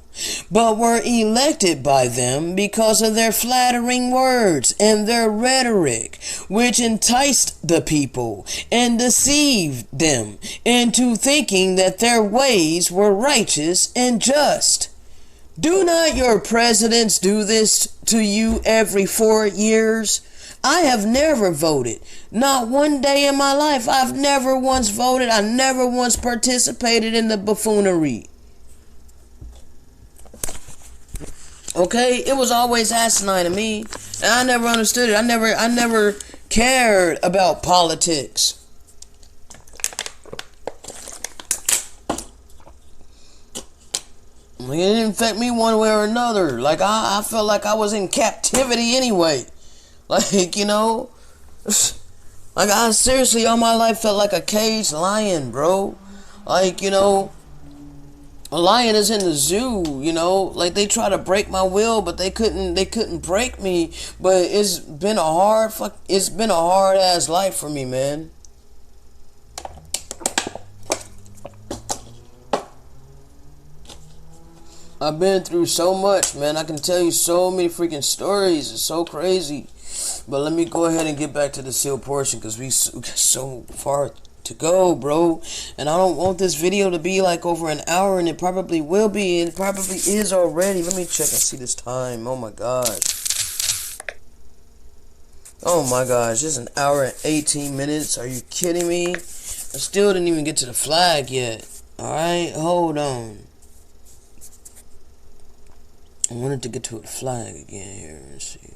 but were elected by them because of their flattering words and their rhetoric, which enticed the people and deceived them into thinking that their ways were righteous and just. Do not your presidents do this to you every 4 years? I have never voted. Not one day in my life. I've never once voted. I never once participated in the buffoonery. Okay? It was always asinine to me. And I never understood it. I never cared about politics. It didn't affect me one way or another. Like, I felt like I was in captivity anyway. Like, you know, like, I seriously all my life felt like a caged lion, bro. Like, you know, a lion is in the zoo, you know. Like, they try to break my will, but they couldn't break me. But it's been a hard ass life for me, man. I've been through so much, man. I can tell you so many freaking stories. It's so crazy. But let me go ahead and get back to the sealed portion, because we got so far to go, bro. And I don't want this video to be like over an hour, and it probably will be. It probably is already. Let me check and see this time. Oh my gosh. Oh my gosh. It's an hour and 18 minutes. Are you kidding me? I still didn't even get to the flag yet. Alright, hold on. I wanted to get to the flag again here. Let's see.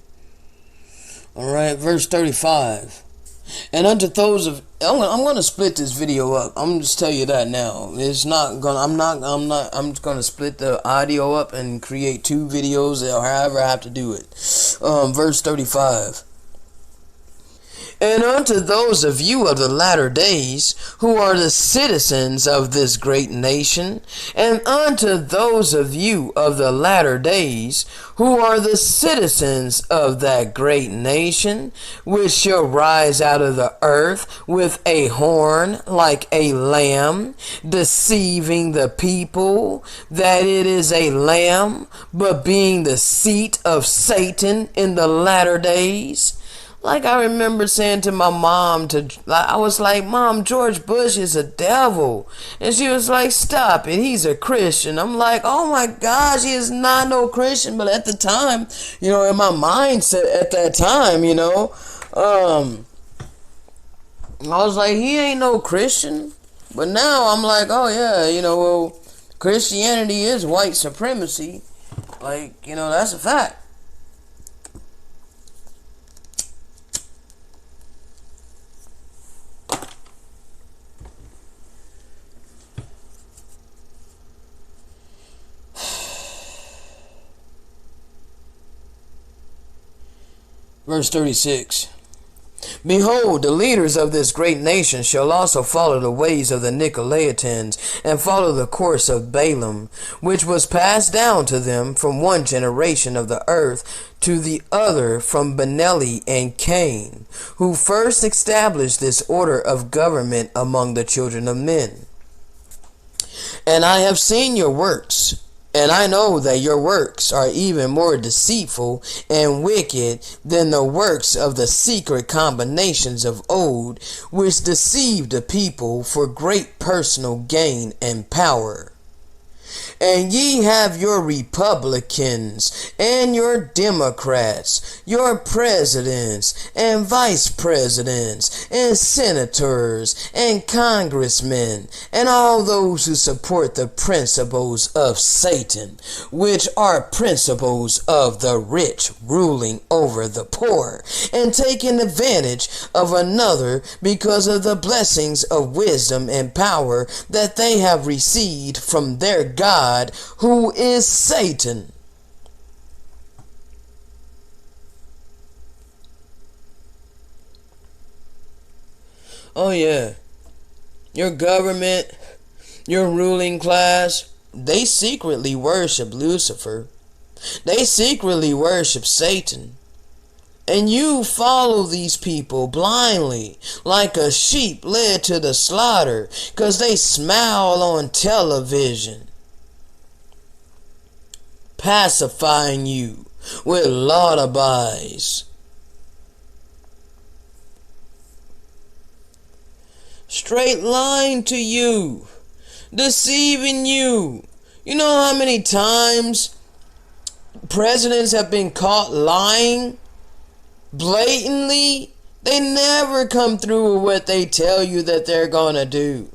Alright, verse 35. And unto those of I'm gonna split this video up. I'm just tell you that now. It's not gonna I'm just gonna split the audio up and create two videos or however I have to do it. Verse 35. And unto those of you of the latter days, who are the citizens of this great nation, and unto those of you of the latter days, who are the citizens of that great nation, which shall rise out of the earth with a horn like a lamb, deceiving the people that it is a lamb, but being the seat of Satan in the latter days. Like, I remember saying to my mom, I was like, Mom, George Bush is a devil. And she was like, stop it, he's a Christian. I'm like, oh my gosh, he is not no Christian. But at the time, you know, in my mindset at that time, you know, I was like, he ain't no Christian. But now I'm like, oh yeah, you know, well, Christianity is white supremacy. Like, you know, that's a fact. Verse 36. Behold, the leaders of this great nation shall also follow the ways of the Nicolaitans, and follow the course of Balaam, which was passed down to them from one generation of the earth to the other, from Benelli and Cain, who first established this order of government among the children of men. And I have seen your works, and I know that your works are even more deceitful and wicked than the works of the secret combinations of old, which deceived the people for great personal gain and power. And ye have your Republicans and your Democrats, your presidents and vice presidents and senators and congressmen, and all those who support the principles of Satan, which are principles of the rich ruling over the poor, and taking advantage of another because of the blessings of wisdom and power that they have received from their God, who is Satan. Oh yeah, your government, your ruling class, they secretly worship Lucifer. They secretly worship Satan. And you follow these people blindly, like a sheep led to the slaughter, 'cause they smile on television, pacifying you with lullabies. Straight lying to you, deceiving you. You know how many times presidents have been caught lying? blatantly, they never come through with what they tell you that they're gonna do.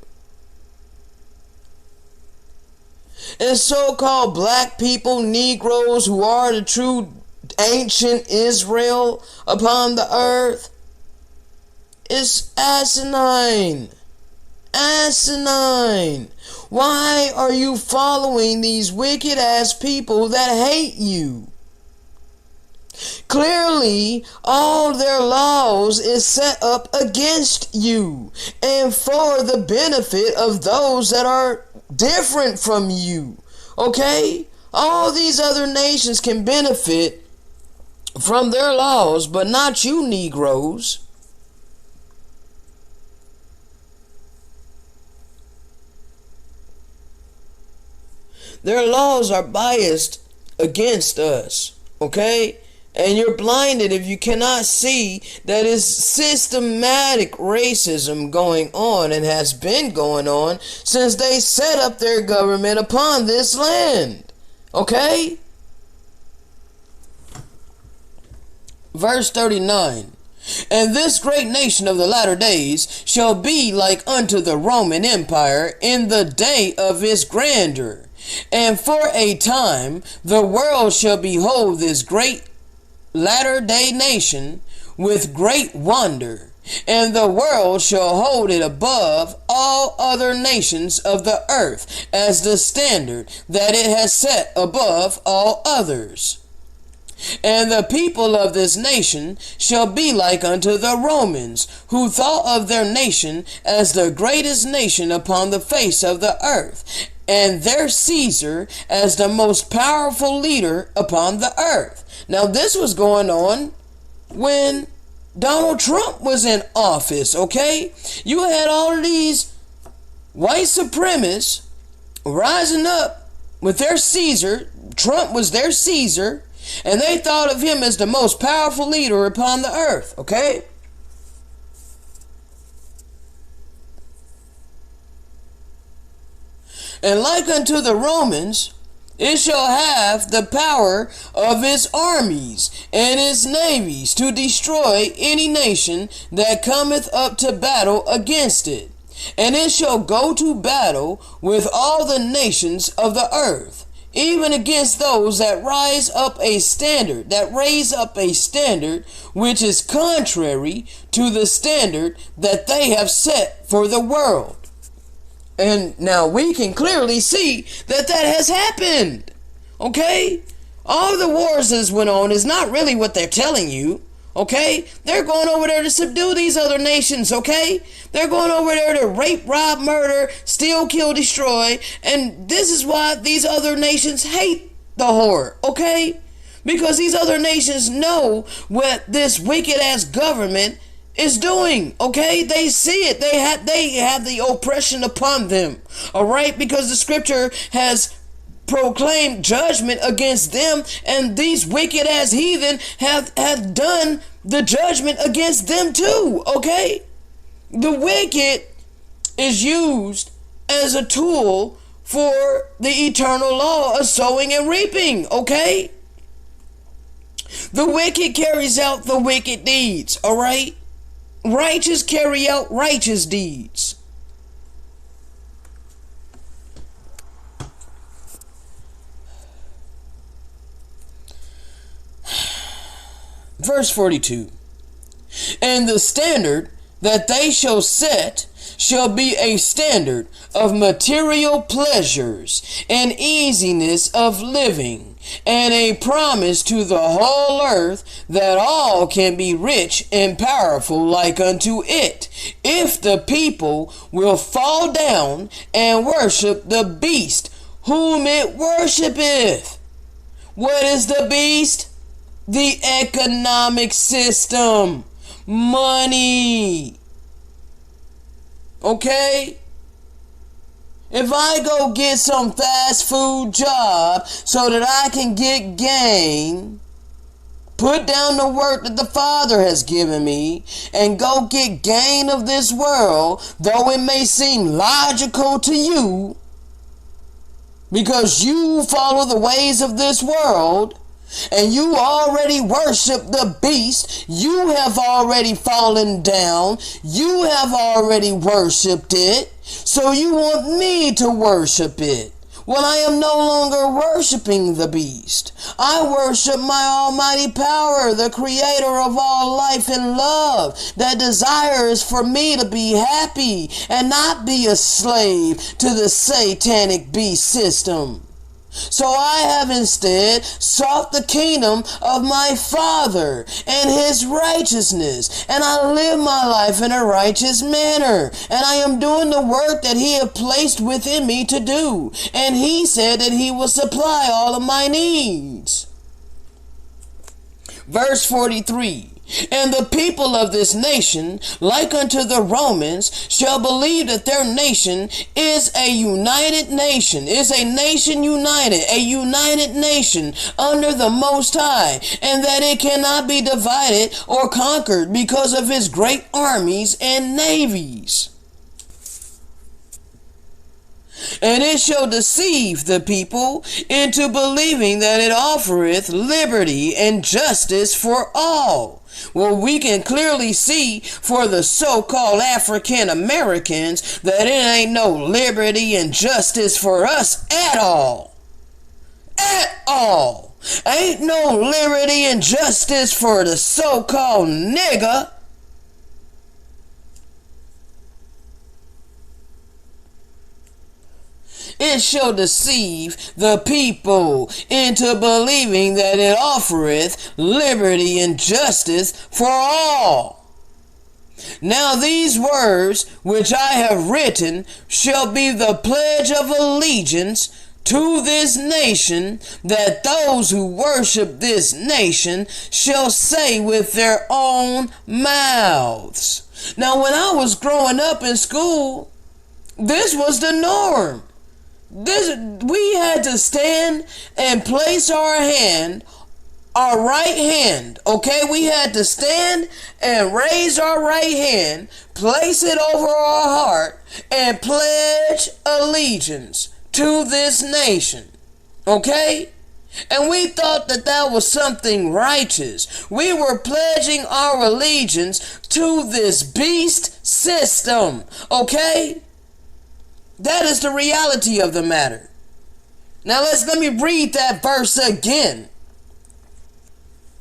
And so-called black people, Negroes, who are the true ancient Israel upon the earth, is asinine. Asinine. Why are you following these wicked ass people that hate you? Clearly, all their laws is set up against you and for the benefit of those that are different from you. Okay? All these other nations can benefit from their laws, but not you Negroes. Their laws are biased against us. Okay? And you're blinded if you cannot see that it's systematic racism going on and has been going on since they set up their government upon this land. Okay? Verse 39. And this great nation of the latter days shall be like unto the Roman Empire in the day of its grandeur. And for a time the world shall behold this great latter-day nation with great wonder, and the world shall hold it above all other nations of the earth as the standard that it has set above all others. And the people of this nation shall be like unto the Romans, who thought of their nation as the greatest nation upon the face of the earth, and their Caesar as the most powerful leader upon the earth. Now, this was going on when Donald Trump was in office, okay? You had all of these white supremacists rising up with their Caesar. Trump was their Caesar, and they thought of him as the most powerful leader upon the earth, okay? And like unto the Romans, it shall have the power of its armies and its navies to destroy any nation that cometh up to battle against it. And it shall go to battle with all the nations of the earth, even against those that raise up a standard which is contrary to the standard that they have set for the world. And now we can clearly see that has happened. Okay? All the wars that went on is not really what they're telling you. Okay? They're going over there to subdue these other nations. Okay? They're going over there to rape, rob, murder, steal, kill, destroy. And this is why these other nations hate the whore. Okay? Because these other nations know what this wicked ass government is doing. Okay, they see it. They have the oppression upon them. All right, because the scripture has proclaimed judgment against them, and these wicked ass heathen have done the judgment against them too. Okay, the wicked is used as a tool for the eternal law of sowing and reaping. Okay, the wicked carries out the wicked deeds. All right. Righteous carry out righteous deeds. Verse 42. And the standard that they shall set shall be a standard of material pleasures and easiness of living, and a promise to the whole earth that all can be rich and powerful like unto it, if the people will fall down and worship the beast whom it worshipeth. What is the beast? The economic system. Money. Okay? If I go get some fast food job so that I can get gain, put down the work that the Father has given me, and go get gain of this world, though it may seem logical to you, because you follow the ways of this world, and you already worship the beast, you have already fallen down, you have already worshipped it, so you want me to worship it. Well, I am no longer worshiping the beast. I worship my almighty power, the creator of all life and love, that desires for me to be happy and not be a slave to the satanic beast system. So I have instead sought the kingdom of my Father and his righteousness, and I live my life in a righteous manner, and I am doing the work that he has placed within me to do, and he said that he will supply all of my needs. Verse 43. And the people of this nation, like unto the Romans, shall believe that their nation is a united nation, is a nation united, a united nation under the Most High, and that it cannot be divided or conquered because of his great armies and navies. And it shall deceive the people into believing that it offereth liberty and justice for all. Well, we can clearly see for the so-called African Americans that it ain't no liberty and justice for us at all. At all. Ain't no liberty and justice for the so-called nigger. It shall deceive the people into believing that it offereth liberty and justice for all. Now these words which I have written shall be the pledge of allegiance to this nation, that those who worship this nation shall say with their own mouths. Now when I was growing up in school, this was the norm. We had to stand and place our right hand, okay? We had to stand and raise our right hand, place it over our heart, and pledge allegiance to this nation, okay? And we thought that that was something righteous. We were pledging our allegiance to this beast system, okay? That is the reality of the matter. Now let me read that verse again.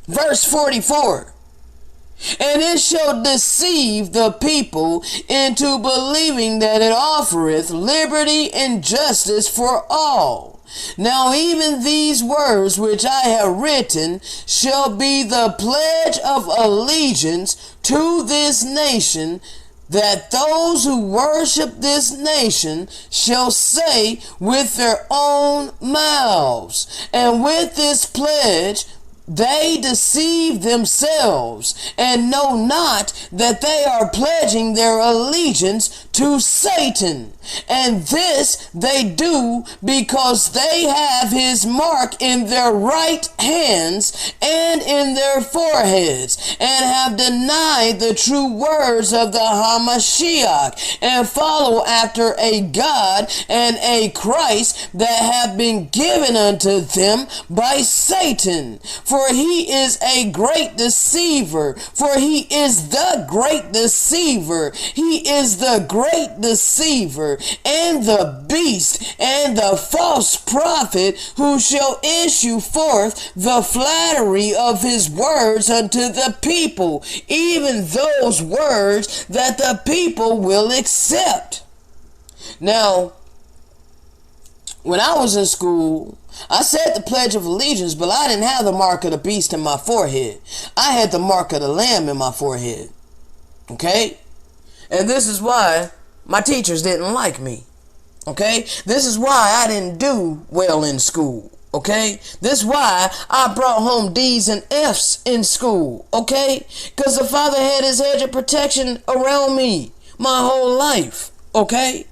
Verse 44. And it shall deceive the people into believing that it offereth liberty and justice for all. Now even these words which I have written shall be the pledge of allegiance to this nation, that those who worship this nation shall say with their own mouths. And with this pledge they deceive themselves, and know not that they are pledging their allegiance to Satan. And this they do because they have his mark in their right hands and in their foreheads, and have denied the true words of the Hamashiach, and follow after a God and a Christ that have been given unto them by Satan. For he is a great deceiver. For he is the great deceiver. He is the great deceiver, and the beast, and the false prophet, who shall issue forth the flattery of his words unto the people, even those words that the people will accept. Now, when I was in school, I said the Pledge of Allegiance, but I didn't have the mark of the beast in my forehead. I had the mark of the Lamb in my forehead. Okay? And this is why my teachers didn't like me. Okay? This is why I didn't do well in school. Okay? This is why I brought home D's and F's in school. Okay? Because the Father had his hedge of protection around me my whole life. Okay?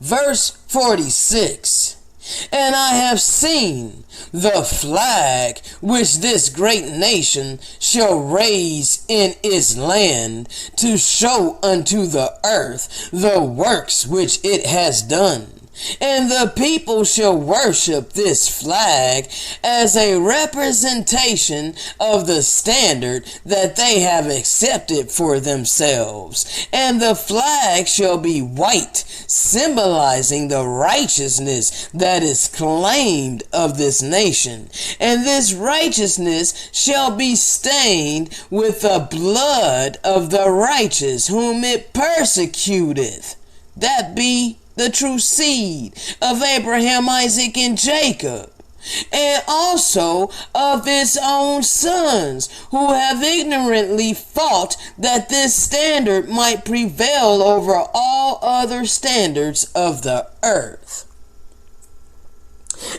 Verse 46. And I have seen the flag which this great nation shall raise in its land, to show unto the earth the works which it has done. And the people shall worship this flag as a representation of the standard that they have accepted for themselves. And the flag shall be white, symbolizing the righteousness that is claimed of this nation. And this righteousness shall be stained with the blood of the righteous whom it persecuteth. That be the true seed of Abraham, Isaac, and Jacob, and also of its own sons, who have ignorantly fought that this standard might prevail over all other standards of the earth.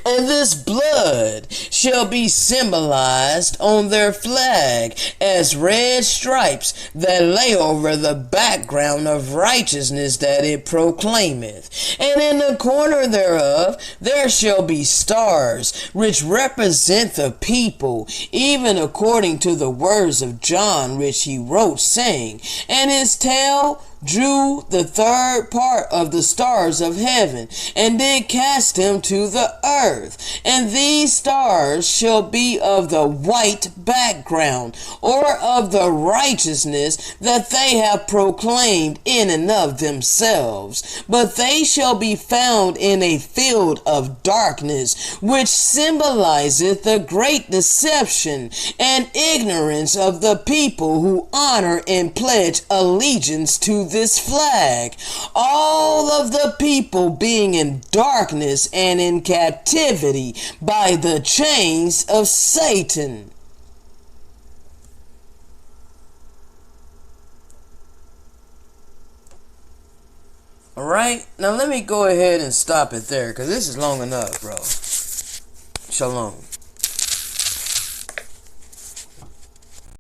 And this blood shall be symbolized on their flag as red stripes that lay over the background of righteousness that it proclaimeth. And in the corner thereof there shall be stars, which represent the people, even according to the words of John, which he wrote, saying, And his tail drew the third part of the stars of heaven, and did cast them to the earth. And these stars shall be of the white background, or of the righteousness that they have proclaimed in and of themselves. But they shall be found in a field of darkness, which symbolizeth the great deception and ignorance of the people who honor and pledge allegiance to this flag, all of the people being in darkness and in captivity by the chains of Satan. Alright, now let me go ahead and stop it there, because this is long enough, bro. Shalom.